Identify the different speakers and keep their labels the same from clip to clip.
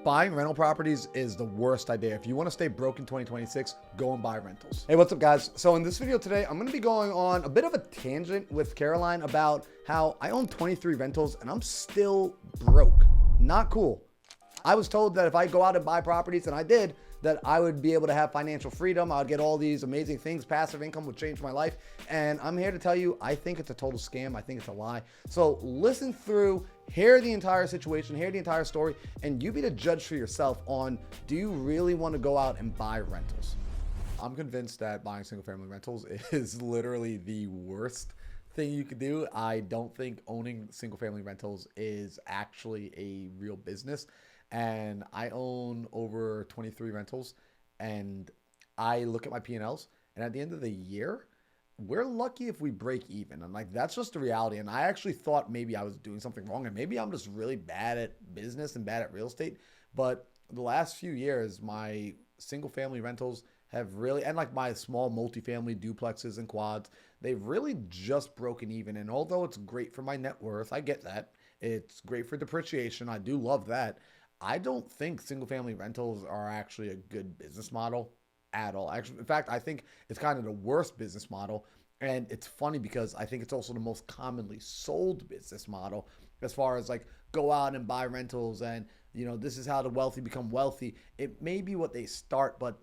Speaker 1: Buying rental properties is the worst idea. If you want to stay broke in 2026, go and buy rentals. Hey, what's up guys? So in this video today, I'm going to be going on a bit of a tangent with Caroline about how I own 23 rentals and I'm still broke. Not cool. I was told that if I go out and buy properties, and I did, that I would be able to have financial freedom. I would get all these amazing things. Passive income would change my life. And I'm here to tell you, I think it's a total scam. I think it's a lie. So listen through, hear the entire situation, hear the entire story, and you be the judge for yourself on, do you really want to go out and buy rentals? I'm convinced that buying single family rentals is literally the worst thing you could do. I don't think owning single family rentals is actually a real business. And I own over 23 rentals, and I look at my P&Ls, and at the end of the year, we're lucky if we break even. And like, that's just the reality. And I actually thought maybe I was doing something wrong, and maybe I'm just really bad at business and bad at real estate. But the last few years, my single family rentals have really, and like my small multifamily duplexes and quads, they've really just broken even. And although it's great for my net worth, I get that. It's great for depreciation. I do love that. I don't think single family rentals are actually a good business model at all. Actually, in fact, I think it's kind of the worst business model. And it's funny because I think it's also the most commonly sold business model as far as like go out and buy rentals and, you know, this is how the wealthy become wealthy. It may be what they start, but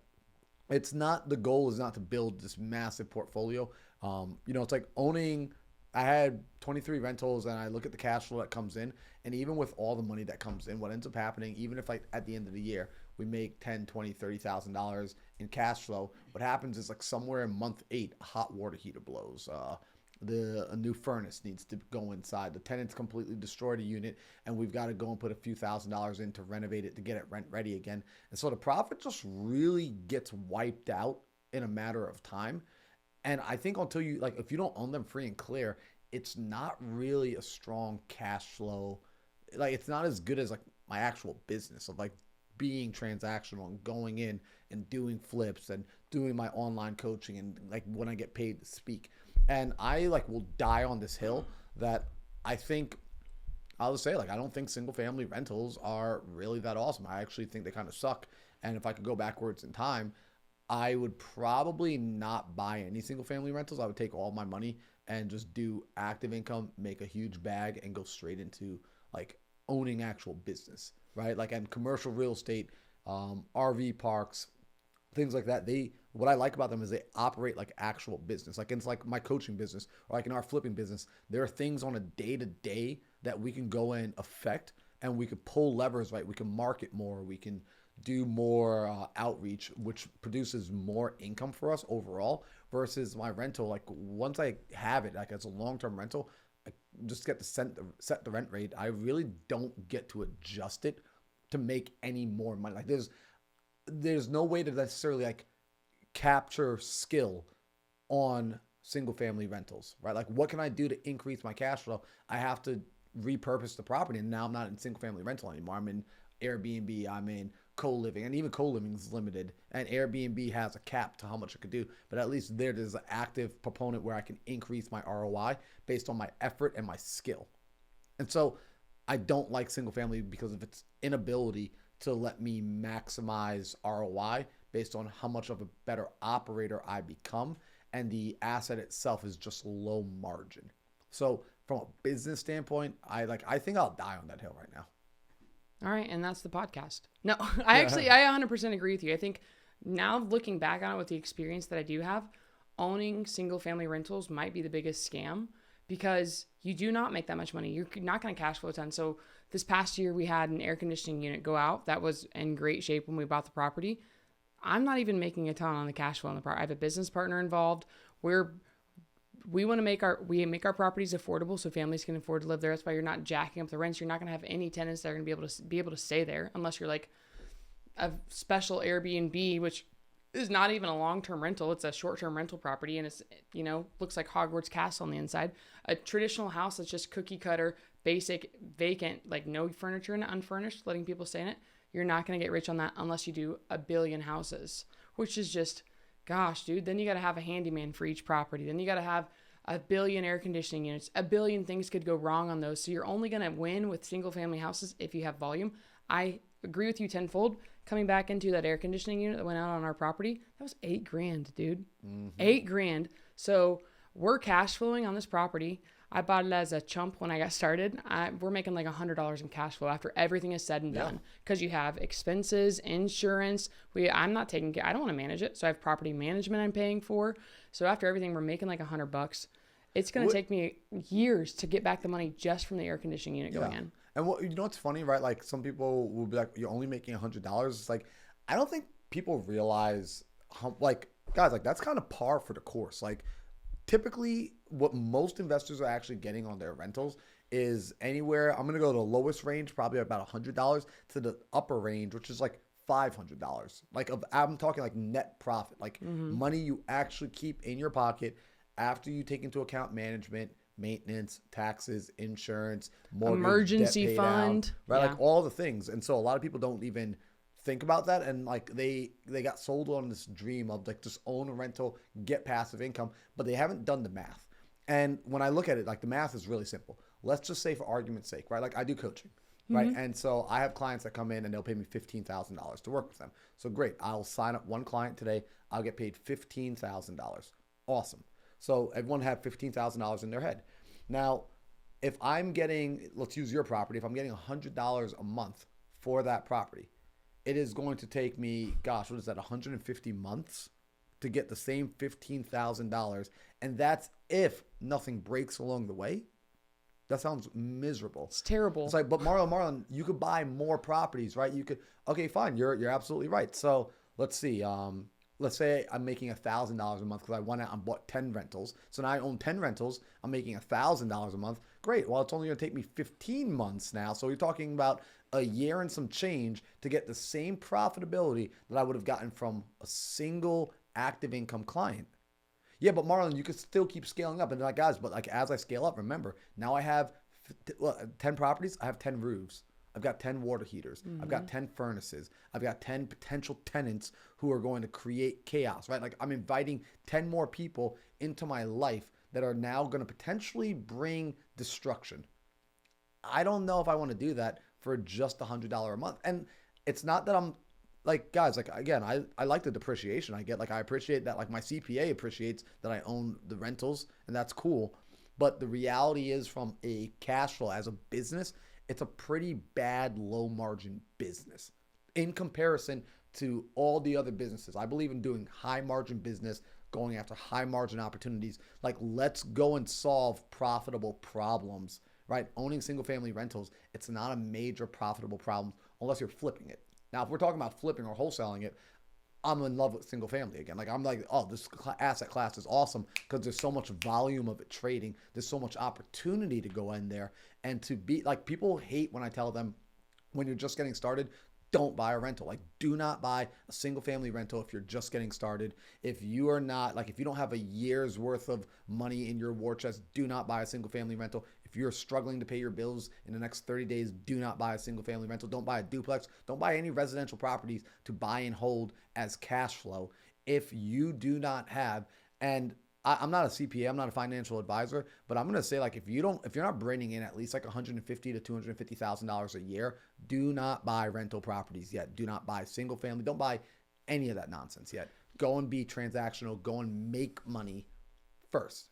Speaker 1: it's not, the goal is not to build this massive portfolio. It's like owning, I had 23 rentals and I look at the cash flow that comes in, and even with all the money that comes in, what ends up happening, even if like at the end of the year, we make $10, $20, $30,000 in cash flow, what happens is like somewhere in month 8, a hot water heater blows. A new furnace needs to go inside. The tenants completely destroyed a unit, and we've got to go and put a few $1,000s in to renovate it to get it rent ready again. And so the profit just really gets wiped out in a matter of time. And I think until you, like, if you don't own them free and clear, it's not really a strong cash flow. Like, it's not as good as like my actual business of like being transactional and going in and doing flips and doing my online coaching and like when I get paid to speak. And I like will die on this hill that I think, I'll just say, like, I don't think single family rentals are really that awesome. I actually think they kind of suck. And if I could go backwards in time, I would probably not buy any single family rentals. I would take all my money and just do active income, make a huge bag, and go straight into like owning actual business, right? Like, and commercial real estate, RV parks, things like that. What I like about them is they operate like actual business. Like, it's like my coaching business, or like in our flipping business, there are things on a day-to-day that we can go and affect, and we can pull levers, right? We can market more, we can do more outreach, which produces more income for us overall versus my rental. Like, once I have it, like as a long-term rental, I just get to set the rent rate. I really don't get to adjust it to make any more money. Like, there's no way to necessarily like capture skill on single family rentals, right? Like, what can I do to increase my cash flow? I have to repurpose the property, and now I'm not in single family rental anymore. I'm in Airbnb, I'm in co-living, and even co-living is limited, and Airbnb has a cap to how much it could do, but at least there's an active proponent where I can increase my ROI based on my effort and my skill. And so I don't like single family because of its inability to let me maximize ROI based on how much of a better operator I become, and the asset itself is just low margin. So from a business standpoint, I think I'll die on that hill right now.
Speaker 2: All right, and that's the podcast. No, I 100% agree with you. I think now looking back on it with the experience that I do have, owning single family rentals might be the biggest scam because you do not make that much money. You're not going to cash flow a ton. So this past year we had an air conditioning unit go out that was in great shape when we bought the property. I'm not even making a ton on the cash flow on the property. I have a business partner involved. We want to make our properties affordable so families can afford to live there. That's why you're not jacking up the rents. You're not going to have any tenants that are going to be able to stay there unless you're like a special Airbnb, which is not even a long-term rental. It's a short-term rental property, and it's, looks like Hogwarts Castle on the inside. A traditional house that's just cookie cutter, basic, vacant, like no furniture and unfurnished, letting people stay in it. You're not going to get rich on that unless you do a billion houses, which is just, gosh, dude, then you got to have a handyman for each property. Then you got to have a billion air conditioning units. A billion things could go wrong on those. So you're only going to win with single family houses if you have volume. I agree with you tenfold. Coming back into that air conditioning unit that went out on our property, that was $8,000, dude. $8,000. So we're cash flowing on this property. I bought it as a chump when I got started. We're making like $100 in cash flow after everything is said and done, because you have expenses, insurance. I don't want to manage it, so I have property management I'm paying for. So after everything, we're making like $100. It's going to take me years to get back the money just from the air conditioning unit going in.
Speaker 1: And you know what's funny, right? Like some people will be like, "You're only making $100." It's like, I don't think people realize how, like, guys, like that's kind of par for the course. Like, typically, what most investors are actually getting on their rentals is anywhere. I'm going to go to the lowest range, probably about $100, to the upper range, which is like $500. Like, I'm talking like net profit, like money you actually keep in your pocket after you take into account management, maintenance, taxes, insurance, mortgage,
Speaker 2: emergency
Speaker 1: debt paid
Speaker 2: fund,
Speaker 1: out, right? Like all the things. And so a lot of people don't even think about that, and like they got sold on this dream of like just own a rental, get passive income, but they haven't done the math. And when I look at it, like the math is really simple. Let's just say, for argument's sake, right? Like I do coaching, right? And so I have clients that come in and they'll pay me $15,000 to work with them. So great, I'll sign up one client today. I'll get paid $15,000. Awesome. So everyone have $15,000 in their head. Now, if I'm getting, let's use your property, if I'm getting $100 a month for that property, it is going to take me, gosh, what is that, 150 months to get the same $15,000. And that's if nothing breaks along the way. That sounds miserable.
Speaker 2: It's terrible.
Speaker 1: It's like, but Marlon, you could buy more properties, right? You could, okay, fine. You're absolutely right. So let's see. Let's say I'm making $1,000 a month because I went out and bought 10 rentals. So now I own 10 rentals. I'm making $1,000 a month. Great. Well, it's only going to take me 15 months now. So you're talking about a year and some change to get the same profitability that I would have gotten from a single active income client. Yeah, but Marlon, you could still keep scaling up. And like, guys, but like as I scale up, remember, now I have 10 properties. I have 10 roofs. I've got 10 water heaters. I've got 10 furnaces. I've got 10 potential tenants who are going to create chaos, right? Like I'm inviting 10 more people into my life that are now going to potentially bring destruction. I don't know if I want to do that for just $100 a month. And it's not that I'm like, guys, like, again, I like the depreciation I get. Like I appreciate that, like my CPA appreciates that I own the rentals, and that's cool. But the reality is, from a cash flow as a business, it's a pretty bad low margin business in comparison to all the other businesses. I believe in doing high margin business, going after high margin opportunities. Like, let's go and solve profitable problems, right? Owning single family rentals, it's not a major profitable problem unless you're flipping it. Now, if we're talking about flipping or wholesaling it, I'm in love with single family again. Like I'm like, oh, this asset class is awesome because there's so much volume of it trading. There's so much opportunity to go in there and to be like, people hate when I tell them when you're just getting started, don't buy a rental. Like, do not buy a single family rental if you're just getting started. If you are not, like, if you don't have a year's worth of money in your war chest, do not buy a single family rental. If you're struggling to pay your bills in the next 30 days, do not buy a single family rental. Don't buy a duplex. Don't buy any residential properties to buy and hold as cash flow if you do not have, and I'm not a CPA, I'm not a financial advisor, but I'm going to say, like, if you're not bringing in at least like $150,000 to $250,000 a year, do not buy rental properties yet. Do not buy single family. Don't buy any of that nonsense yet. Go and be transactional. Go and make money first.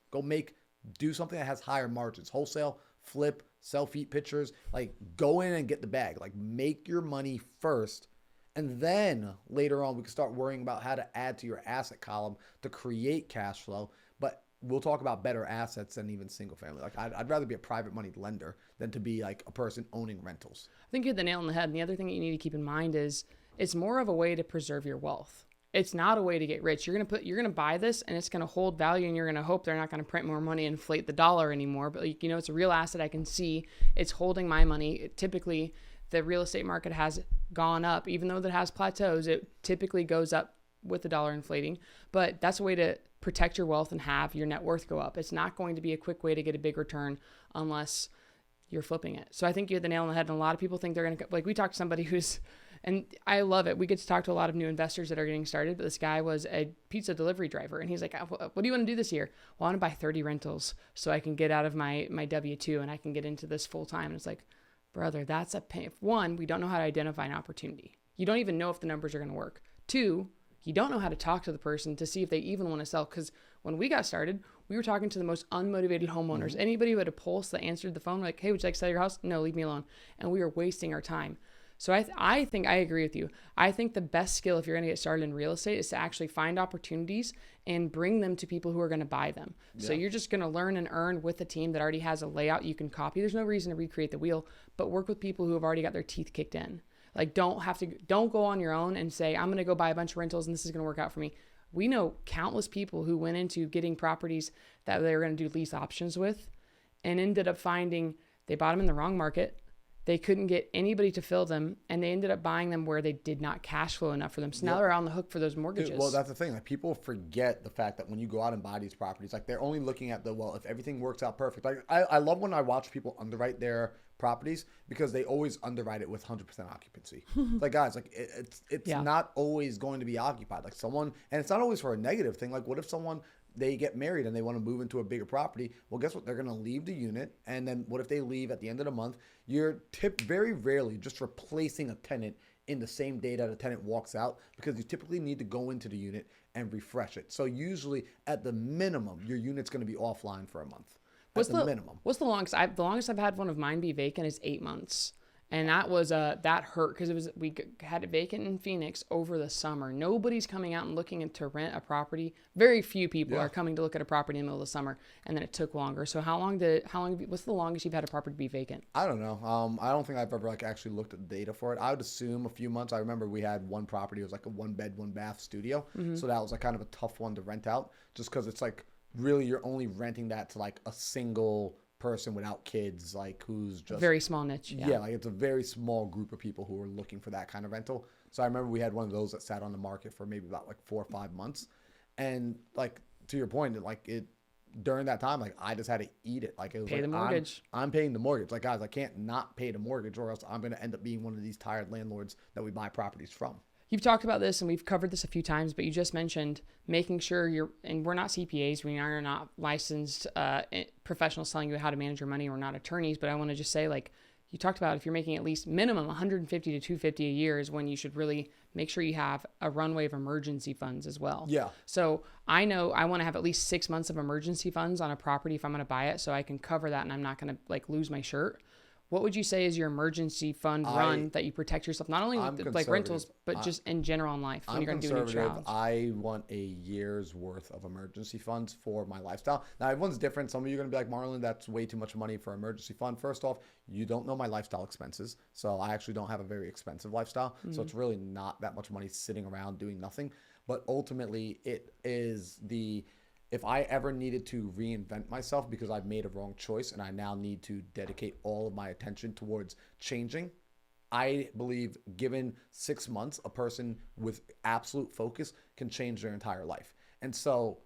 Speaker 1: Do something that has higher margins. Wholesale, flip, sell feet pictures. Like, go in and get the bag. Like, make your money first. And then later on, we can start worrying about how to add to your asset column to create cash flow. But we'll talk about better assets than even single family. Like, I'd rather be a private money lender than to be like a person owning rentals.
Speaker 2: I think you hit the nail on the head. And the other thing that you need to keep in mind is it's more of a way to preserve your wealth. It's not a way to get rich. You're going to buy this and it's going to hold value, and you're going to hope they're not going to print more money and inflate the dollar anymore. But it's a real asset. I can see it's holding my money. Typically, the real estate market has gone up, even though it has plateaus. It typically goes up with the dollar inflating, but that's a way to protect your wealth and have your net worth go up. It's not going to be a quick way to get a big return unless you're flipping it. So I think you hit the nail on the head. And a lot of people think they're going to, like, we talked to somebody who's, and I love it. We get to talk to a lot of new investors that are getting started, but this guy was a pizza delivery driver. And he's like, what do you want to do this year? Well, I want to buy 30 rentals so I can get out of my W-2 and I can get into this full time. And it's like, Brother, that's a pain. One, we don't know how to identify an opportunity. You don't even know if the numbers are going to work. Two, you don't know how to talk to the person to see if they even want to sell. Because when we got started, we were talking to the most unmotivated homeowners. Anybody who had a pulse that answered the phone, like, hey, would you like to sell your house? No, leave me alone. And we were wasting our time. So I think I agree with you. I think the best skill if you're going to get started in real estate is to actually find opportunities and bring them to people who are going to buy them. Yeah. So you're just going to learn and earn with a team that already has a layout you can copy. There's no reason to recreate the wheel, but work with people who have already got their teeth kicked in. Like don't go on your own and say, I'm going to go buy a bunch of rentals and this is going to work out for me. We know countless people who went into getting properties that they were going to do lease options with and ended up finding they bought them in the wrong market. They couldn't get anybody to fill them, and they ended up buying them where they did not cash flow enough for them. So now they're on the hook for those mortgages.
Speaker 1: Dude, well, that's the thing. Like people forget the fact that when you go out and buy these properties, like they're only looking at if everything works out perfect. Like I love when I watch people underwrite their properties because they always underwrite it with 100% occupancy. Like guys, like it's not always going to be occupied. Like someone, and it's not always for a negative thing. Like what if someone they get married and they want to move into a bigger property? Well, guess what? They're going to leave the unit. And then what if they leave at the end of the month? You're very rarely just replacing a tenant in the same day that a tenant walks out because you typically need to go into the unit and refresh it. So usually at the minimum, your unit's going to be offline for a month. What's the minimum?
Speaker 2: What's the longest? The longest I've had one of mine be vacant is 8 months. And that was that hurt because we had it vacant in Phoenix over the summer. Nobody's coming out and looking to rent a property. Very few people are coming to look at a property in the middle of the summer, and then it took longer. So what's the longest you've had a property be vacant?
Speaker 1: I don't know. I don't think I've ever actually looked at the data for it. I would assume a few months. I remember we had one property. It was like a 1-bed, 1-bath studio. Mm-hmm. So that was like kind of a tough one to rent out just because it's like really you're only renting that to like a single person without kids, like who's just
Speaker 2: very small niche.
Speaker 1: Yeah, like it's a very small group of people who are looking for that kind of rental. So I remember we had one of those that sat on the market for maybe about like 4 or 5 months, and like to your point, like it during that time, like I just had to eat it. Like it was
Speaker 2: pay
Speaker 1: like,
Speaker 2: the mortgage.
Speaker 1: I'm paying the mortgage. Like guys, I can't not pay the mortgage, or else I'm going to end up being one of these tired landlords that we buy properties from.
Speaker 2: You've talked about this and we've covered this a few times, but you just mentioned making sure and we're not CPAs, we are not licensed professionals telling you how to manage your money. We're not attorneys, but I want to just say, like you talked about, if you're making at least minimum 150 to 250 a year is when you should really make sure you have a runway of emergency funds as well.
Speaker 1: Yeah.
Speaker 2: So I know I want to have at least 6 months of emergency funds on a property if I'm going to buy it, so I can cover that and I'm not going to like lose my shirt. What would you say is your emergency fund run that you protect yourself, not only with like rentals, but just in general in life when you're going to do a new child?
Speaker 1: I want a year's worth of emergency funds for my lifestyle. Now, everyone's different. Some of you are going to be like, Marlon, that's way too much money for emergency fund. First off, you don't know my lifestyle expenses. So I actually don't have a very expensive lifestyle. Mm-hmm. So it's really not that much money sitting around doing nothing. But ultimately, it is if I ever needed to reinvent myself because I've made a wrong choice and I now need to dedicate all of my attention towards changing, I believe given 6 months, a person with absolute focus can change their entire life. And so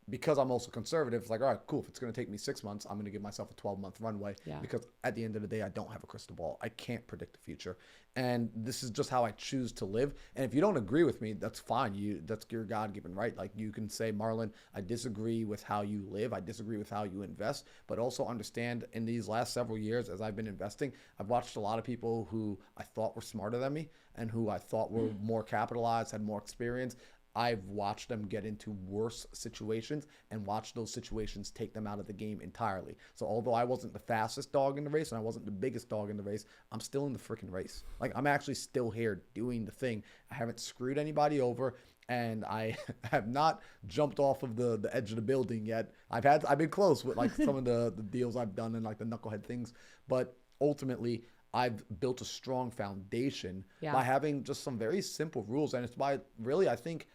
Speaker 1: because I'm also conservative, it's like, all right, cool. If it's going to take me 6 months, I'm going to give myself a 12-month runway because at the end of the day, I don't have a crystal ball. I can't predict the future. And this is just how I choose to live. And if you don't agree with me, that's fine. That's your God-given right. Like you can say, Marlon, I disagree with how you live. I disagree with how you invest, but also understand in these last several years, as I've been investing, I've watched a lot of people who I thought were smarter than me and who I thought were more capitalized, had more experience. I've watched them get into worse situations and watched those situations take them out of the game entirely. So although I wasn't the fastest dog in the race and I wasn't the biggest dog in the race, I'm still in the freaking race. Like I'm actually still here doing the thing. I haven't screwed anybody over and I have not jumped off of the edge of the building yet. I've been close with like some of the deals I've done and like the knucklehead things, but ultimately I've built a strong foundation by having just some very simple rules. And it's by really, I think,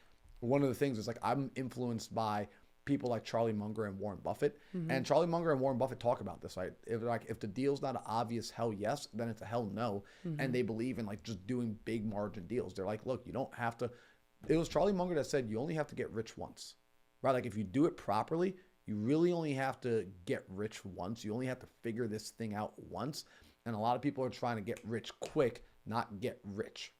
Speaker 1: one of the things is like I'm influenced by people like Charlie Munger and Warren Buffett. Mm-hmm. And Charlie Munger and Warren Buffett talk about this, right? If the deal's not an obvious hell yes, then it's a hell no. Mm-hmm. And they believe in like just doing big margin deals. They're like, look, you don't have to. It was Charlie Munger that said you only have to get rich once, right? Like if you do it properly, you really only have to get rich once. You only have to figure this thing out once. And a lot of people are trying to get rich quick, not get rich.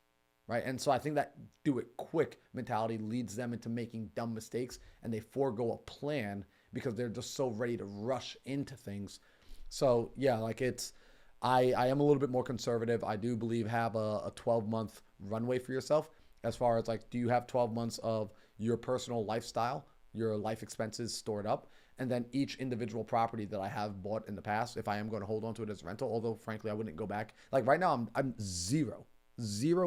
Speaker 1: Right. And so I think that do it quick mentality leads them into making dumb mistakes and they forego a plan because they're just so ready to rush into things. So, yeah, like I am a little bit more conservative. I do believe have a 12-month runway for yourself as far as like, do you have 12 months of your personal lifestyle, your life expenses stored up? And then each individual property that I have bought in the past, if I am going to hold on to it as rental, although frankly, I wouldn't go back. Like right now, I'm zero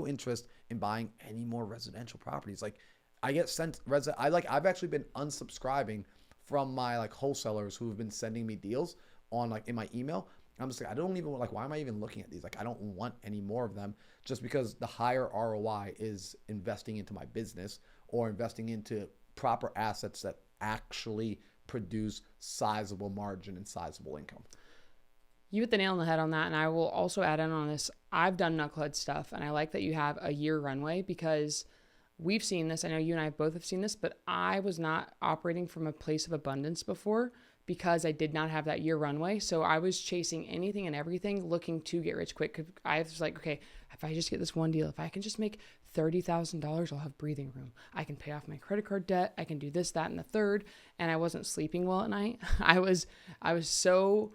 Speaker 1: interest in buying any more residential properties. Like I get sent I've actually been unsubscribing from my like wholesalers who have been sending me deals on like in my email. I'm just like, I don't even like, why am I even looking at these? Like, I don't want any more of them just because the higher ROI is investing into my business or investing into proper assets that actually produce sizable margin and sizable income.
Speaker 2: You hit the nail on the head on that. And I will also add in on this. I've done knucklehead stuff, and I like that you have a year runway because we've seen this. I know you and I both have seen this, but I was not operating from a place of abundance before because I did not have that year runway. So I was chasing anything and everything, looking to get rich quick. I was like, okay, if I just get this one deal, if I can just make $30,000, I'll have breathing room. I can pay off my credit card debt. I can do this, that, and the third. And I wasn't sleeping well at night. I was so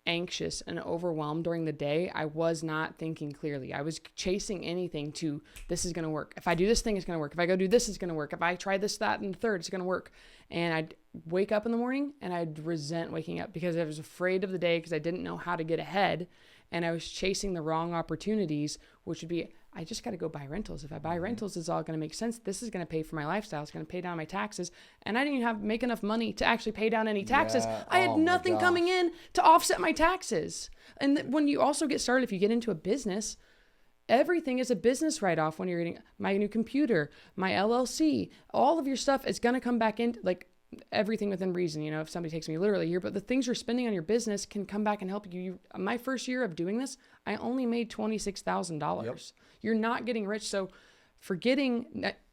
Speaker 2: anxious and overwhelmed during the day. I was not thinking clearly. I was chasing anything to, this is going to work. If I do this thing, it's going to work. If I go do this, it's going to work. If I try this, that, and the third, it's going to work. And I'd wake up in the morning and I'd resent waking up because I was afraid of the day because I didn't know how to get ahead. And I was chasing the wrong opportunities, which would be, I just got to go buy rentals. If I buy rentals, it's all going to make sense. This is going to pay for my lifestyle. It's going to pay down my taxes. And I didn't even make enough money to actually pay down any taxes.
Speaker 1: Yeah.
Speaker 2: I had nothing coming in to offset my taxes. And when you also get started, if you get into a business, everything is a business write-off when you're getting my new computer, my LLC, all of your stuff is going to come back in, like everything within reason, if somebody takes me literally here, but the things you're spending on your business can come back and help you. My first year of doing this, I only made $26,000. Yep. You're not getting rich. So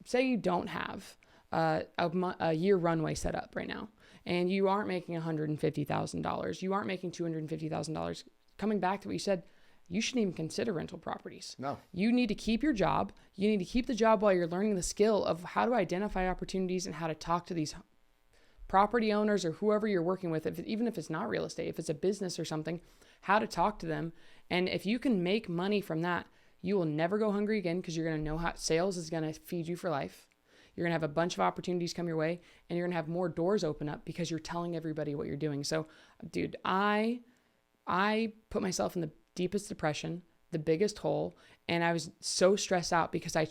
Speaker 2: say you don't have a year runway set up right now and you aren't making $150,000. You aren't making $250,000. Coming back to what you said, you shouldn't even consider rental properties.
Speaker 1: No.
Speaker 2: You need to keep your job. You need to keep the job while you're learning the skill of how to identify opportunities and how to talk to these property owners or whoever you're working with, even if it's not real estate, if it's a business or something, how to talk to them. And if you can make money from that, you will never go hungry again because you're going to know how sales is going to feed you for life. You're going to have a bunch of opportunities come your way and you're going to have more doors open up because you're telling everybody what you're doing. So, dude, I put myself in the deepest depression, the biggest hole, and I was so stressed out because I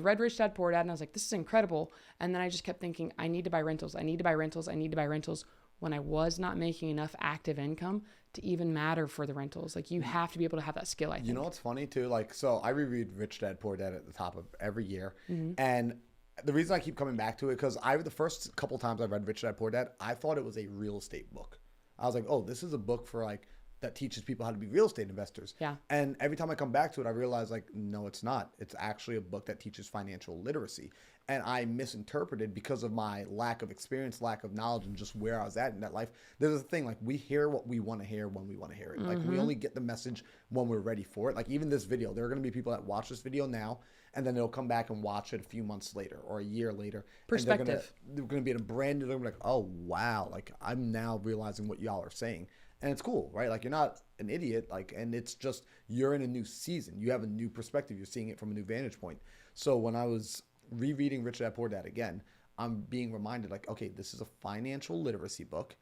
Speaker 2: read Rich Dad Poor Dad and I was like, this is incredible. And then I just kept thinking, I need to buy rentals. I need to buy rentals. I need to buy rentals when I was not making enough active income to even matter for the rentals. Like you have to be able to have that skill, I think.
Speaker 1: You know what's funny too? Like, so I reread Rich Dad Poor Dad at the top of every year. Mm-hmm. And the reason I keep coming back to it, because the first couple times I read Rich Dad Poor Dad, I thought it was a real estate book. I was like, oh, this is a book for like, that teaches people how to be real estate investors.
Speaker 2: Yeah.
Speaker 1: And every time I come back to it, I realize like, no, it's not. It's actually a book that teaches financial literacy. And I misinterpreted because of my lack of experience, lack of knowledge, and just where I was at in that life. There's a thing, like we hear what we want to hear when we want to hear it. Mm-hmm. Like we only get the message when we're ready for it. Like even this video, there are going to be people that watch this video now, and then they'll come back and watch it a few months later or a year later.
Speaker 2: Perspective.
Speaker 1: They're going to be in a brand new, they're going to be like, oh, wow. Like I'm now realizing what y'all are saying. And it's cool, right? Like you're not an idiot, like, and it's just, you're in a new season. You have a new perspective. You're seeing it from a new vantage point. So when I was rereading Rich Dad Poor Dad again, I'm being reminded like, okay, this is a financial literacy book.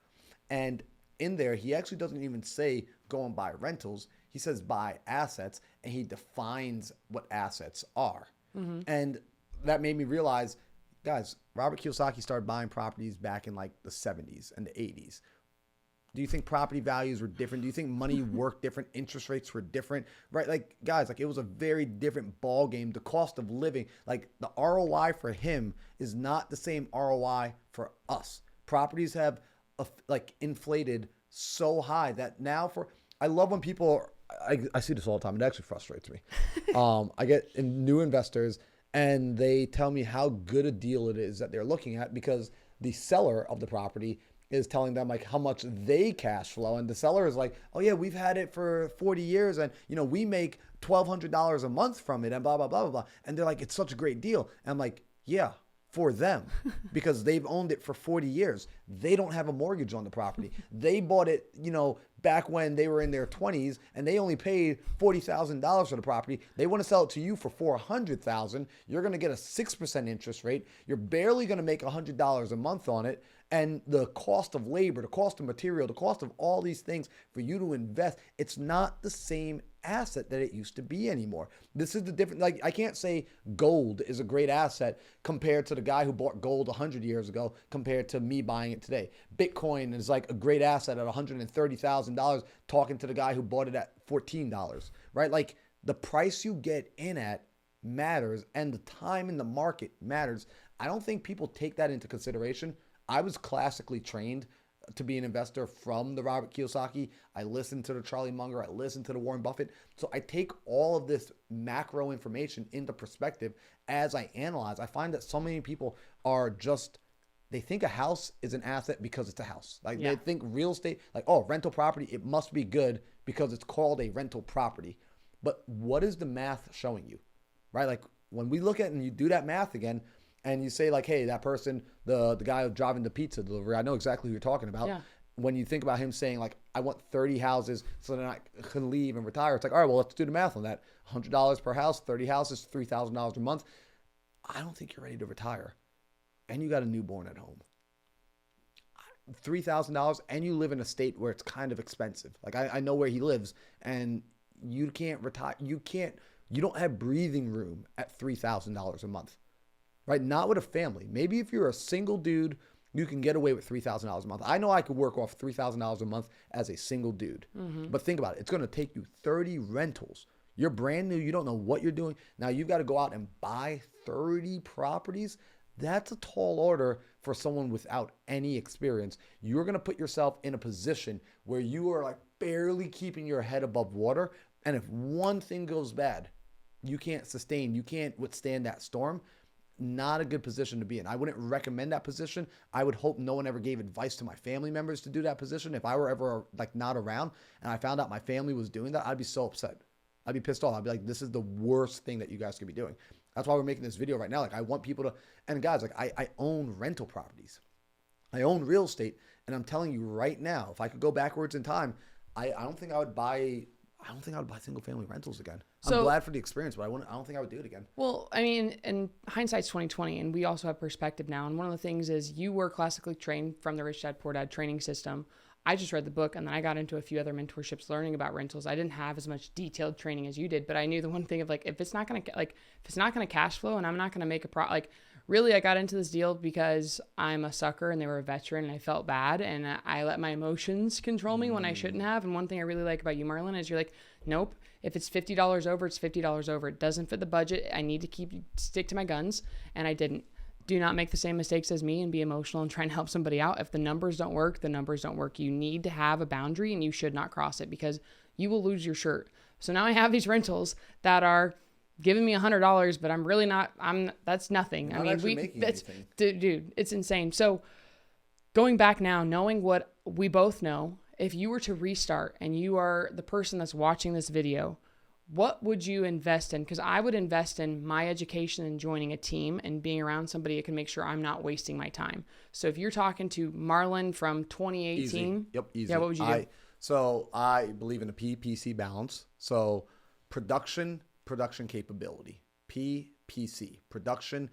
Speaker 1: And in there, he actually doesn't even say go and buy rentals. He says buy assets, and he defines what assets are. Mm-hmm. And that made me realize, guys, Robert Kiyosaki started buying properties back in like the 70s and the 80s. Do you think property values were different? Do you think money worked different? Interest rates were different, right? Like, guys, like it was a very different ball game. The cost of living, like the ROI for him is not the same ROI for us. Properties have like inflated so high that now I love when people, I see this all the time. It actually frustrates me. I get new investors and they tell me how good a deal it is that they're looking at because the seller of the property is telling them like how much they cash flow. And the seller is like, oh yeah, we've had it for 40 years and we make $1,200 a month from it and blah, blah, blah, blah, blah. And they're like, it's such a great deal. And I'm like, yeah, for them, because they've owned it for 40 years. They don't have a mortgage on the property. They bought it, back when they were in their 20s and they only paid $40,000 for the property. They want to sell it to you for $400,000. You're going to get a 6% interest rate. You're barely going to make $100 a month on it. And the cost of labor, the cost of material, the cost of all these things for you to invest, it's not the same asset that it used to be anymore. This is the difference. Like, I can't say gold is a great asset compared to the guy who bought gold 100 years ago compared to me buying it today. Bitcoin is like a great asset at $130,000 talking to the guy who bought it at $14, right? Like, the price you get in at matters and the time in the market matters. I don't think people take that into consideration. I was classically trained to be an investor from the Robert Kiyosaki. I listened to the Charlie Munger. I listened to the Warren Buffett. So I take all of this macro information into perspective as I analyze. I find that so many people are just, they think a house is an asset because it's a house. Like they think real estate, like, oh, rental property, it must be good because it's called a rental property. But what is the math showing you, right? Like when we look at it and you do that math again, and you say like, hey, that person, the guy driving the pizza delivery, I know exactly who you're talking about. Yeah. When you think about him saying like, I want 30 houses so then I can leave and retire. It's like, all right, well, let's do the math on that. $100 per house, 30 houses, $3,000 a month. I don't think you're ready to retire. And you got a newborn at home. $3,000 and you live in a state where it's kind of expensive. Like I know where he lives and you can't retire. You don't have breathing room at $3,000 a month. Right? Not with a family. Maybe if you're a single dude, you can get away with $3,000 a month. I know I could work off $3,000 a month as a single dude. Mm-hmm. But think about it. It's going to take you 30 rentals. You're brand new. You don't know what you're doing. Now you've got to go out and buy 30 properties. That's a tall order for someone without any experience. You're going to put yourself in a position where you are like barely keeping your head above water. And if one thing goes bad, you can't withstand that storm. Not a good position to be in. I wouldn't recommend that position. I would hope no one ever gave advice to my family members to do that position. If I were ever like not around and I found out my family was doing that, I'd be so upset. I'd be pissed off. I'd be like, this is the worst thing that you guys could be doing. That's why we're making this video right now. Like I want people to, and guys, like I own rental properties. I own real estate. And I'm telling you right now, if I could go backwards in time, I don't think I would buy single family rentals again. I'm glad for the experience, but I don't think I would do it again.
Speaker 2: Well, I mean, and hindsight's 2020, and we also have perspective now. And one of the things is you were classically trained from the Rich Dad Poor Dad training system. I just read the book, and then I got into a few other mentorships learning about rentals. I didn't have as much detailed training as you did, but I knew the one thing of like, if it's not gonna cash flow, and I'm not gonna make really, I got into this deal because I'm a sucker and they were a veteran and I felt bad and I let my emotions control me when I shouldn't have. And one thing I really like about you, Marlon, is you're like, nope, if it's $50 over, it's $50 over. It doesn't fit the budget. I need to stick to my guns. And I didn't. Do not make the same mistakes as me and be emotional and try and help somebody out. If the numbers don't work, the numbers don't work. You need to have a boundary and you should not cross it because you will lose your shirt. So now I have these rentals that are giving me $100, but I'm really not, that's nothing.
Speaker 1: Not
Speaker 2: dude, it's insane. So going back now, knowing what we both know, if you were to restart and you are the person that's watching this video, what would you invest in? Because I would invest in my education and joining a team and being around somebody that can make sure I'm not wasting my time. So if you're talking to Marlon from 2018.
Speaker 1: Easy. Yep, easy.
Speaker 2: Yeah, what would you do?
Speaker 1: So I believe in a PPC balance. So production capability. PPC. Production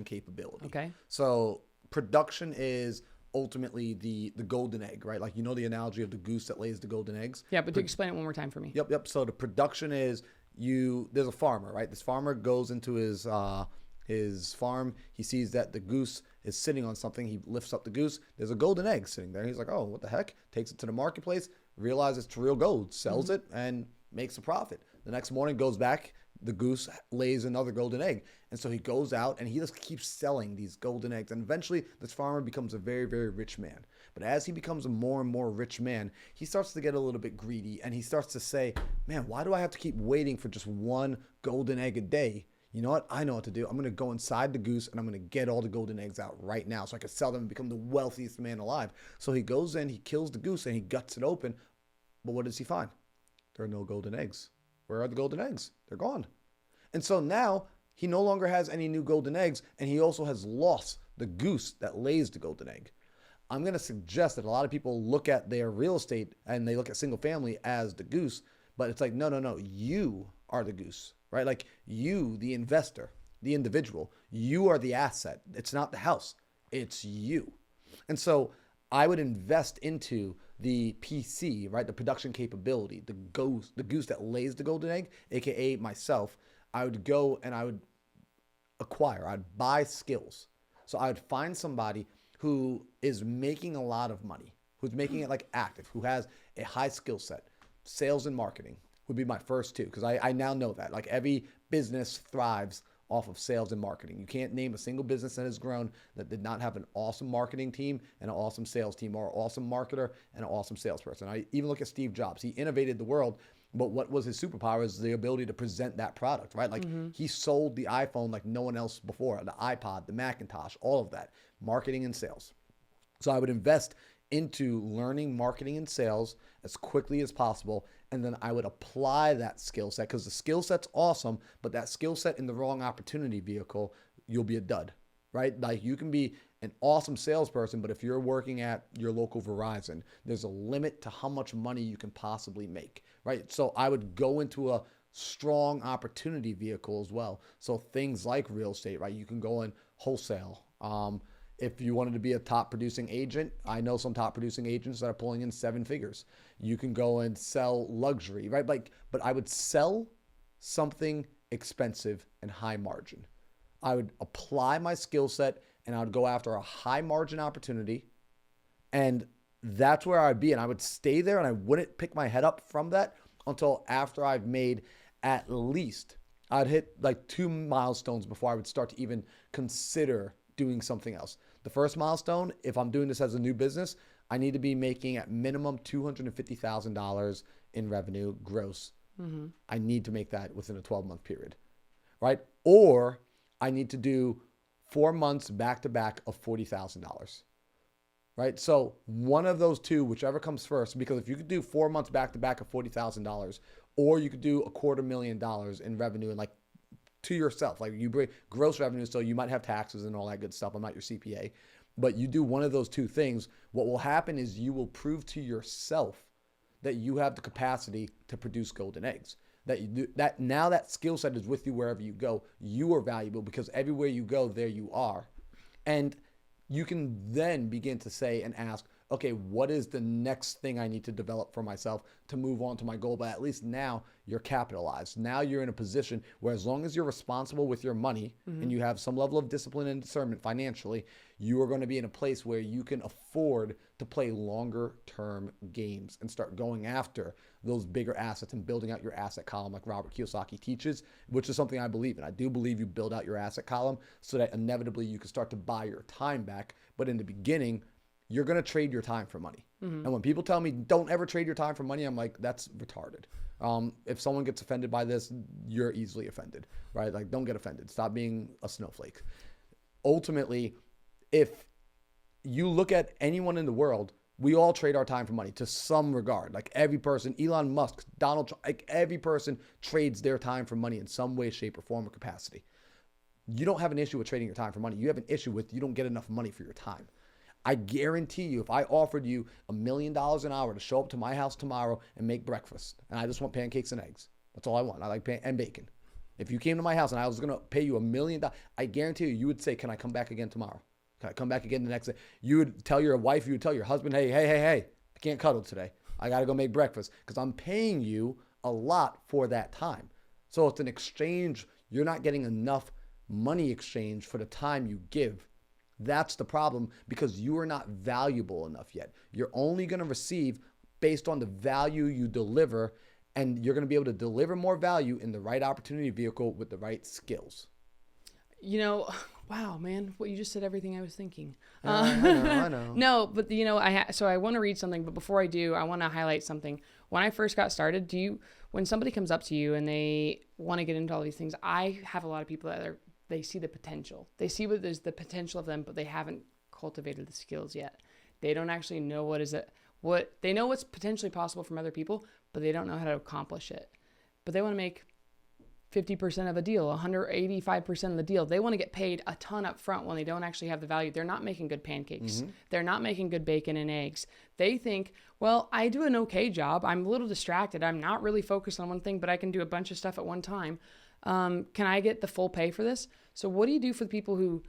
Speaker 1: capability.
Speaker 2: Okay.
Speaker 1: So production is ultimately the golden egg, right? Like, you know the analogy of the goose that lays the golden eggs?
Speaker 2: Yeah, but to explain it one more time for me.
Speaker 1: Yep. So the production is there's a farmer, right? This farmer goes into his farm. He sees that the goose is sitting on something. He lifts up the goose. There's a golden egg sitting there. He's like, oh, what the heck? Takes it to the marketplace, realizes it's real gold, sells it, and makes a profit. The next morning goes back, the goose lays another golden egg. And so he goes out and he just keeps selling these golden eggs. And eventually this farmer becomes a very, very rich man. But as he becomes a more and more rich man, he starts to get a little bit greedy and he starts to say, man, why do I have to keep waiting for just one golden egg a day? You know what? I know what to do. I'm going to go inside the goose and I'm going to get all the golden eggs out right now so I can sell them and become the wealthiest man alive. So he goes in, he kills the goose and he guts it open. But what does he find? There are no golden eggs. Where are the golden eggs? They're gone. And so now he no longer has any new golden eggs, and he also has lost the goose that lays the golden egg. I'm going to suggest that a lot of people look at their real estate and they look at single family as the goose, but it's like, no. You are the goose, right? Like you, the investor, the individual, you are the asset. It's not the house. It's you. And so I would invest into the PC, right? The production capability, the goose that lays the golden egg, AKA myself. I would go and I would acquire, I'd buy skills. So I would find somebody who is making a lot of money, who's making it like active, who has a high skill set. Sales and marketing would be my first two, because I now know that like every business thrives off of sales and marketing. You can't name a single business that has grown that did not have an awesome marketing team and an awesome sales team, or an awesome marketer and an awesome salesperson. I even look at Steve Jobs. He innovated the world, but what was his superpower is the ability to present that product, right? Like he sold the iPhone like no one else before, the iPod, the Macintosh, all of that, marketing and sales. So I would invest into learning marketing and sales as quickly as possible. And then I would apply that skill set, because the skill set's awesome, but that skill set in the wrong opportunity vehicle, you'll be a dud, right? Like you can be an awesome salesperson, but if you're working at your local Verizon, there's a limit to how much money you can possibly make, right? So I would go into a strong opportunity vehicle as well. So things like real estate, right? You can go in wholesale. If you wanted to be a top producing agent, I know some top producing agents that are pulling in 7 figures. You can go and sell luxury, right? Like, but I would sell something expensive and high margin. I would apply my skill set and I would go after a high margin opportunity. And that's where I'd be. And I would stay there and I wouldn't pick my head up from that until after I've made at least, I'd hit like 2 milestones before I would start to even consider doing something else. The first milestone, if I'm doing this as a new business, I need to be making at minimum $250,000 in revenue gross. I need to make that within a 12-month period, right? Or I need to do 4 months back to back of $40,000, right? So one of those two, whichever comes first, because if you could do 4 months back to back of $40,000, or you could do $250,000 in revenue and like to yourself, like you bring gross revenue, so you might have taxes and all that good stuff. I'm not your CPA, but you do one of those two things. What will happen is you will prove to yourself that you have the capacity to produce golden eggs. That you do, that now that skill set is with you wherever you go. You are valuable because everywhere you go, there you are, and you can then begin to say and ask, okay, what is the next thing I need to develop for myself to move on to my goal? But at least now you're capitalized. Now you're in a position where as long as you're responsible with your money and you have some level of discipline and discernment financially, you are going to be in a place where you can afford to play longer term games and start going after those bigger assets and building out your asset column like Robert Kiyosaki teaches, which is something I believe in. I do believe you build out your asset column so that inevitably you can start to buy your time back. But in the beginning, you're going to trade your time for money. And when people tell me don't ever trade your time for money, I'm like, that's retarded. If someone gets offended by this, you're easily offended, right? Like, don't get offended. Stop being a snowflake. Ultimately, if you look at anyone in the world, we all trade our time for money to some regard. Like every person, Elon Musk, Donald Trump, like every person trades their time for money in some way, shape, or form or capacity. You don't have an issue with trading your time for money. You have an issue with you don't get enough money for your time. I guarantee you, if I offered you $1 million an hour to show up to my house tomorrow and make breakfast, and I just want pancakes and eggs, that's all I want. I like and bacon. If you came to my house and I was going to pay you $1 million, I guarantee you, you would say, can I come back again tomorrow? Can I come back again the next day? You would tell your wife, you would tell your husband, hey, I can't cuddle today. I got to go make breakfast because I'm paying you a lot for that time. So it's an exchange. You're not getting enough money exchange for the time you give. That's the problem because you are not valuable enough yet. You're only going to receive based on the value you deliver, and you're going to be able to deliver more value in the right opportunity vehicle with the right skills.
Speaker 2: You know, wow, man, what you just said, everything I was thinking.
Speaker 1: I know.
Speaker 2: No, but you know, so I want to read something, but before I do, I want to highlight something. When I first got started, when somebody comes up to you and they want to get into all these things, I have a lot of people that they see the potential. They see what there's the potential of them, but they haven't cultivated the skills yet. They don't actually know what they know what's potentially possible from other people, but they don't know how to accomplish it. But they want to make 50% of a deal, 185% of the deal. They want to get paid a ton up front when they don't actually have the value. They're not making good pancakes. They're not making good bacon and eggs. They think, well, I do an okay job. I'm a little distracted. I'm not really focused on one thing, but I can do a bunch of stuff at one time. Can I get the full pay for this? So what do you do for the people who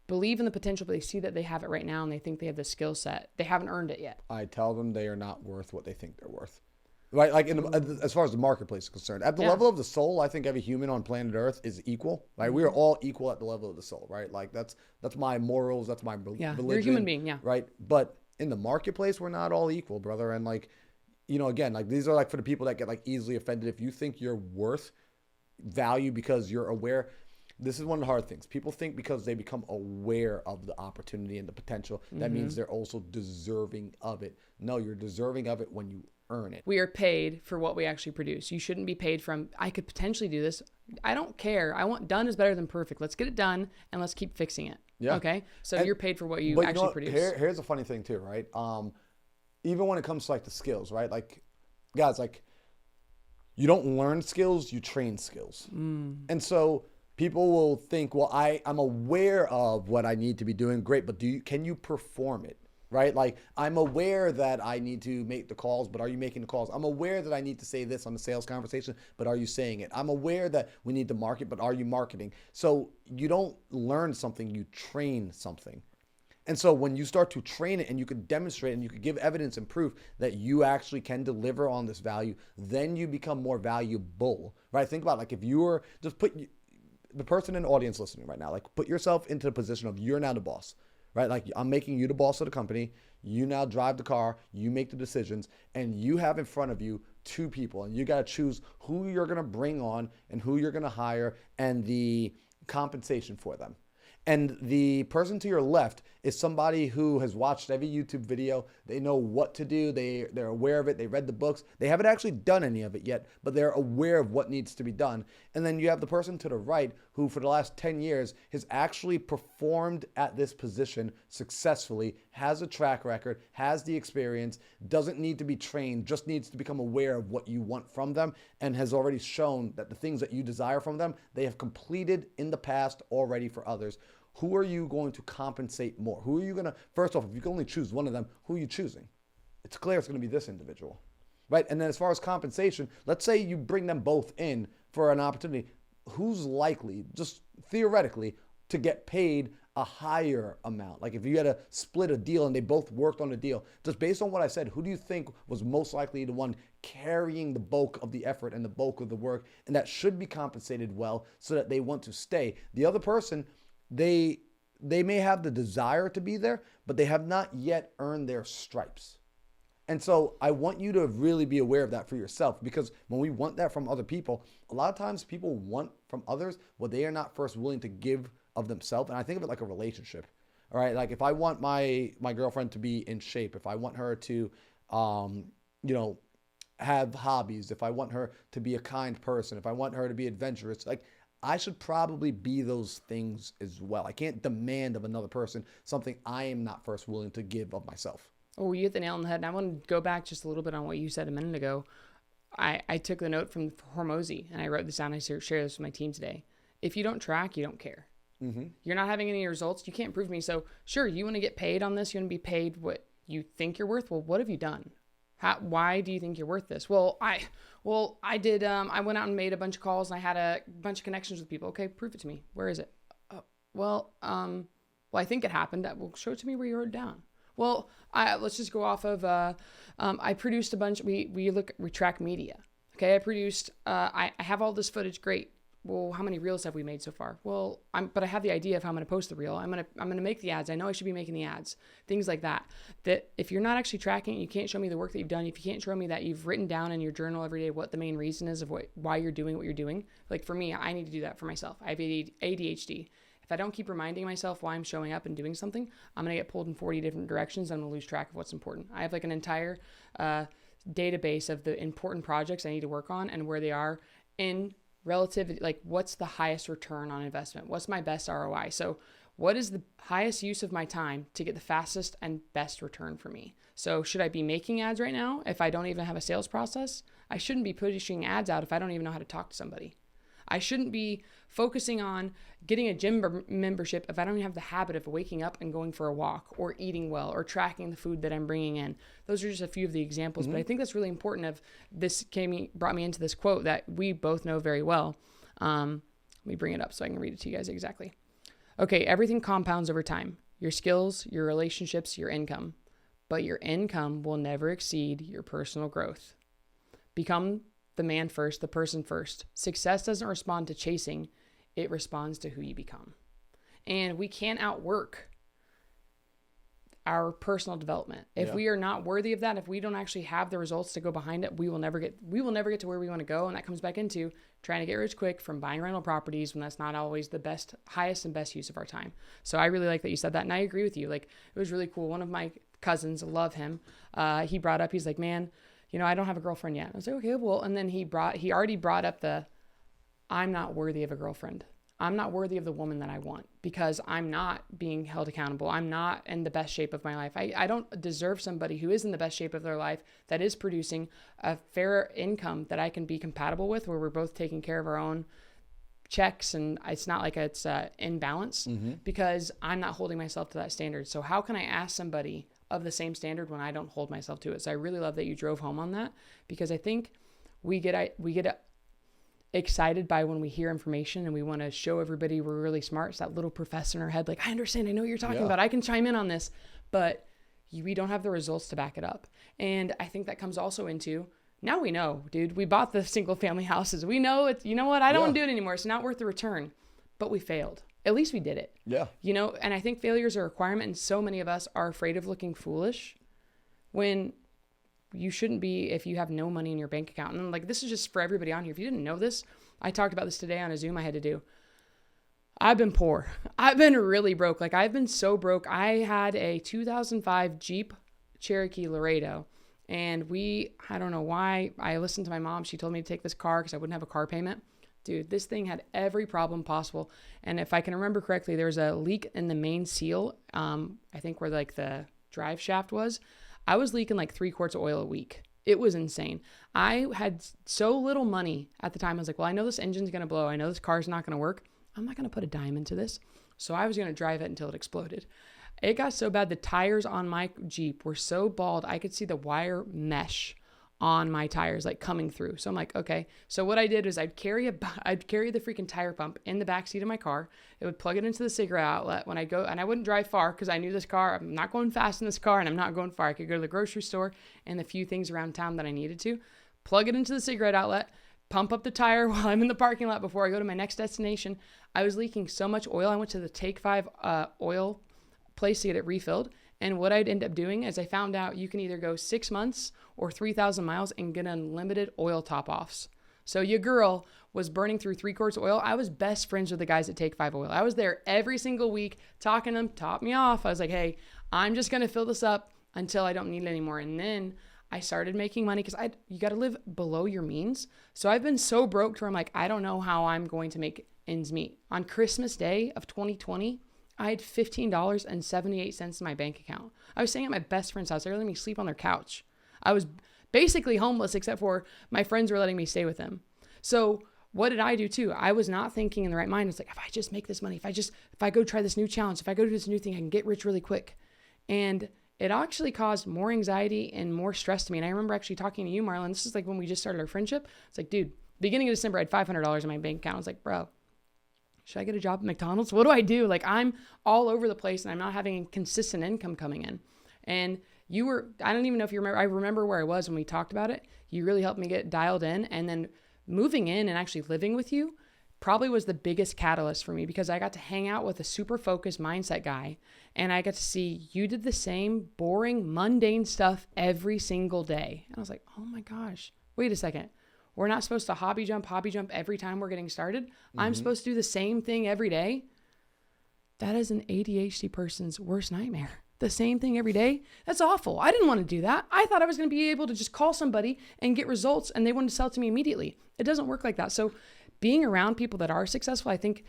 Speaker 2: believe in the potential, but they see that they have it right now and they think they have the skill set? They haven't earned it yet.
Speaker 1: I tell them they are not worth what they think they're worth. Right, like as far as the marketplace is concerned, at the level of the soul, I think every human on planet Earth is equal. Right, we are all equal at the level of the soul. Right, like that's my morals, that's my religion.
Speaker 2: You're a human being,
Speaker 1: Right, but in the marketplace, we're not all equal, brother. And like, again, like these are like for the people that get like easily offended. If you think you're worth value because you're aware, this is one of the hard things. People think because they become aware of the opportunity and the potential, that means they're also deserving of it. No, you're deserving of it when you earn it.
Speaker 2: We are paid for what we actually produce. You shouldn't be paid from, I could potentially do this. I don't care. I want done is better than perfect. Let's get it done and let's keep fixing it. Yeah. Okay. So you're paid for what you actually produce.
Speaker 1: Here's a funny thing too, right? Even when it comes to like the skills, right? Like, guys, like you don't learn skills, you train skills. And so people will think, well, I'm aware of what I need to be doing. Great. But can you perform it? Right? Like, I'm aware that I need to make the calls, but are you making the calls? I'm aware that I need to say this on the sales conversation, but are you saying it? I'm aware that we need to market, but are you marketing? So you don't learn something, you train something. And so when you start to train it and you can demonstrate and you can give evidence and proof that you actually can deliver on this value, then you become more valuable, right? Think about like if you were just the person in the audience listening right now, like put yourself into the position of you're now the boss. Right? Like I'm making you the boss of the company. You now drive the car, you make the decisions, and you have in front of you two people, and you got to choose who you're going to bring on and who you're going to hire and the compensation for them. And the person to your left is somebody who has watched every YouTube video. They know what to do. They're aware of it. They read the books. They haven't actually done any of it yet, but they're aware of what needs to be done. And then you have the person to the right who for the last 10 years has actually performed at this position successfully, has a track record, has the experience, doesn't need to be trained, just needs to become aware of what you want from them, and has already shown that the things that you desire from them, they have completed in the past already for others. Who are you going to compensate more? Who are you going to, first off, if you can only choose one of them, who are you choosing? It's clear it's going to be this individual, right? And then as far as compensation, let's say you bring them both in for an opportunity. Who's likely, just theoretically, to get paid a higher amount? Like if you had to split a deal and they both worked on a deal, just based on what I said, who do you think was most likely the one carrying the bulk of the effort and the bulk of the work, and that should be compensated well so that they want to stay? The other person, they may have the desire to be there, but they have not yet earned their stripes. And so I want you to really be aware of that for yourself, because when we want that from other people, a lot of times people want from others what they are not first willing to give of themselves. And I think of it like a relationship. All right. Like if I want my girlfriend to be in shape, if I want her to, have hobbies, if I want her to be a kind person, if I want her to be adventurous, like I should probably be those things as well. I can't demand of another person something I am not first willing to give of myself.
Speaker 2: Oh, you hit the nail on the head. And I want to go back just a little bit on what you said a minute ago. I took the note from Hormozi and I wrote this down. I share this with my team today. If you don't track, you don't care. You're not having any results. You can't prove to me. So sure, you want to get paid on this. You want to be paid what you think you're worth. Well, what have you done? Why do you think you're worth this? Well, I did. I went out and made a bunch of calls and I had a bunch of connections with people. Okay, prove it to me. Where is it? Well, I think it happened. Well, show it to me where you wrote it down. Well, let's just go off of, I produced a bunch, we track media. Okay. I produced, I have all this footage. Great. Well, how many reels have we made so far? Well, but I have the idea of how I'm going to post the reel. I'm going to make the ads. I know I should be making the ads, things like that. That if you're not actually tracking, you can't show me the work that you've done. If you can't show me that you've written down in your journal every day what the main reason is of why you're doing what you're doing. Like for me, I need to do that for myself. I have ADHD. If I don't keep reminding myself why I'm showing up and doing something, I'm going to get pulled in 40 different directions. I'm going to lose track of what's important. I have like an entire database of the important projects I need to work on and where they are in relativity, like what's the highest return on investment? What's my best ROI? So what is the highest use of my time to get the fastest and best return for me? So should I be making ads right now if I don't even have a sales process? I shouldn't be pushing ads out if I don't even know how to talk to somebody. I shouldn't be focusing on getting a gym membership if I don't even have the habit of waking up and going for a walk or eating well or tracking the food that I'm bringing in. Those are just a few of the examples, but I think that's really important. Brought me into this quote that we both know very well. Let me bring it up so I can read it to you guys exactly. Okay, everything compounds over time. Your skills, your relationships, your income. But your income will never exceed your personal growth. Become the man first, the person first. Success doesn't respond to chasing. It responds to who you become. And we can't outwork our personal development. If we are not worthy of that, if we don't actually have the results to go behind it, we will never get to where we want to go. And that comes back into trying to get rich quick from buying rental properties when that's not always the highest and best use of our time. So I really like that you said that. And I agree with you. Like, it was really cool. One of my cousins, love him. He's like, man, I don't have a girlfriend yet. I was like, okay, well, and then he already brought up I'm not worthy of a girlfriend. I'm not worthy of the woman that I want because I'm not being held accountable. I'm not in the best shape of my life. I don't deserve somebody who is in the best shape of their life, that is producing a fair income that I can be compatible with, where we're both taking care of our own checks and it's not like it's in balance, because I'm not holding myself to that standard. So how can I ask somebody of the same standard when I don't hold myself to it? So I really love that you drove home on that, because I think we get excited by when we hear information and we want to show everybody we're really smart. It's that little professor in our head, like, I understand, I know what you're talking about, I can chime in on this, but we don't have the results to back it up. And I think that comes also into, now we know, dude, we bought the single family houses. We know it's, I don't want to do it anymore. It's not worth the return, but we failed. At least we did it. Yeah. And I think failure is a requirement. And so many of us are afraid of looking foolish when you shouldn't be, if you have no money in your bank account. And like, this is just for everybody on here. If you didn't know this, I talked about this today on a Zoom I had to do. I've been poor. I've been really broke. Like, I've been so broke. I had a 2005 Jeep Cherokee Laredo, and I don't know why, I listened to my mom. She told me to take this car because I wouldn't have a car payment. Dude, this thing had every problem possible. And if I can remember correctly, there was a leak in the main seal. I think where like the drive shaft was. I was leaking like 3 quarts of oil a week. It was insane. I had so little money at the time. I was like, well, I know this engine's going to blow. I know this car's not going to work. I'm not going to put a dime into this. So I was going to drive it until it exploded. It got so bad. The tires on my Jeep were so bald, I could see the wire mesh on my tires like coming through. So I'm like, okay. So what I did is I'd carry the freaking tire pump in the back seat of my car. It would plug it into the cigarette outlet when I go, and I wouldn't drive far because I knew this car, I'm not going fast in this car and I'm not going far. I could go to the grocery store and the few things around town that I needed to, plug it into the cigarette outlet, pump up the tire while I'm in the parking lot before I go to my next destination. I was leaking so much oil. I went to the Take 5 oil place to get it refilled. And what I'd end up doing is I found out you can either go 6 months or 3,000 miles and get unlimited oil top-offs. So your girl was burning through 3 quarts of oil. I was best friends with the guys at Take 5 Oil. I was there every single week talking to them, top me off. I was like, hey, I'm just going to fill this up until I don't need it anymore. And then I started making money because you got to live below your means. So I've been so broke to where I'm like, I don't know how I'm going to make ends meet. On Christmas Day of 2020, I had $15.78 in my bank account. I was staying at my best friend's house. They were letting me sleep on their couch. I was basically homeless except for my friends were letting me stay with them. So what did I do too? I was not thinking in the right mind. It's like, if I just make this money, if I go try this new challenge, if I go do this new thing, I can get rich really quick. And it actually caused more anxiety and more stress to me. And I remember actually talking to you, Marlon. This is like when we just started our friendship. It's like, dude, beginning of December, I had $500 in my bank account. I was like, bro, should I get a job at McDonald's? What do I do? Like, I'm all over the place and I'm not having consistent income coming in. And I don't even know if you remember, I remember where I was when we talked about it. You really helped me get dialed in. And then moving in and actually living with you probably was the biggest catalyst for me, because I got to hang out with a super focused mindset guy. And I got to see you did the same boring, mundane stuff every single day. And I was like, oh my gosh, wait a second. We're not supposed to hobby jump every time we're getting started. Mm-hmm. I'm supposed to do the same thing every day. That is an ADHD person's worst nightmare. The same thing every day. That's awful. I didn't want to do that. I thought I was going to be able to just call somebody and get results and they wanted to sell it to me immediately. It doesn't work like that. So being around people that are successful, I think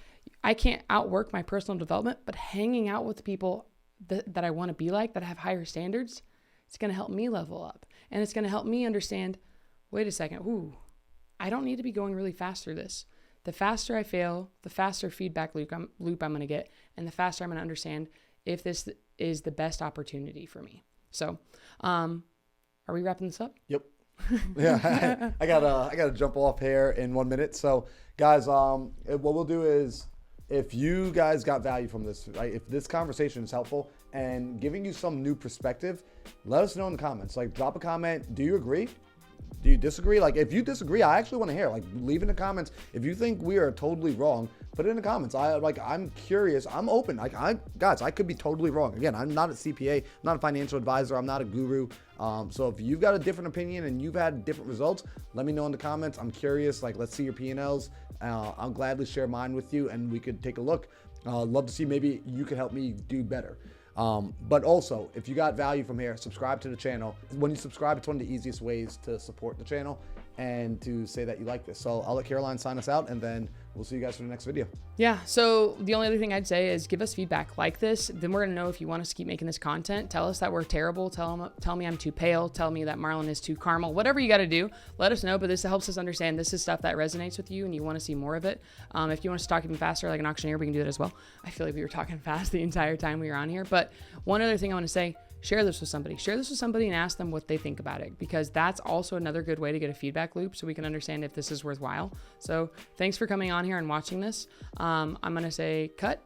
Speaker 2: I can't outwork my personal development, but hanging out with people that I want to be like, that have higher standards, it's going to help me level up. And it's going to help me understand, wait a second, I don't need to be going really fast through this. the faster I fail, the faster feedback loop I'm going to get, and the faster I'm going to understand if this is the best opportunity for me. So, are we wrapping this up?
Speaker 1: Yep. Yeah, I gotta jump off here in 1 minute. So, guys, what we'll do is, if you guys got value from this, right? If this conversation is helpful and giving you some new perspective, let us know in the comments. Like, drop a comment. Do you agree? Do you disagree? Like, if you disagree, I actually want to hear. Like, leave in the comments. If you think we are totally wrong, put it in the comments. I'm curious. I'm open. Guys, I could be totally wrong. Again, I'm not a CPA. I'm not a financial advisor. I'm not a guru. So if you've got a different opinion and you've had different results, let me know in the comments. I'm curious. Like, let's see your P&Ls. I'll gladly share mine with you, and we could take a look. Love to see, maybe you could help me do better. But also, if you got value from here, subscribe to the channel. When you subscribe, it's one of the easiest ways to support the channel and to say that you like this. So I'll let Caroline sign us out, and then we'll see you guys for the next video.
Speaker 2: Yeah, so the only other thing I'd say is give us feedback like this. Then we're going to know if you want us to keep making this content. Tell us that we're terrible. Tell me I'm too pale. Tell me that Marlon is too caramel. Whatever you got to do, let us know. But this helps us understand this is stuff that resonates with you and you want to see more of it. If you want us to talk even faster like an auctioneer, we can do that as well. I feel like we were talking fast the entire time we were on here. But one other thing I want to say, share this with somebody. Share this with somebody and ask them what they think about it, because that's also another good way to get a feedback loop so we can understand if this is worthwhile. So thanks for coming on here and watching this. I'm going to say cut.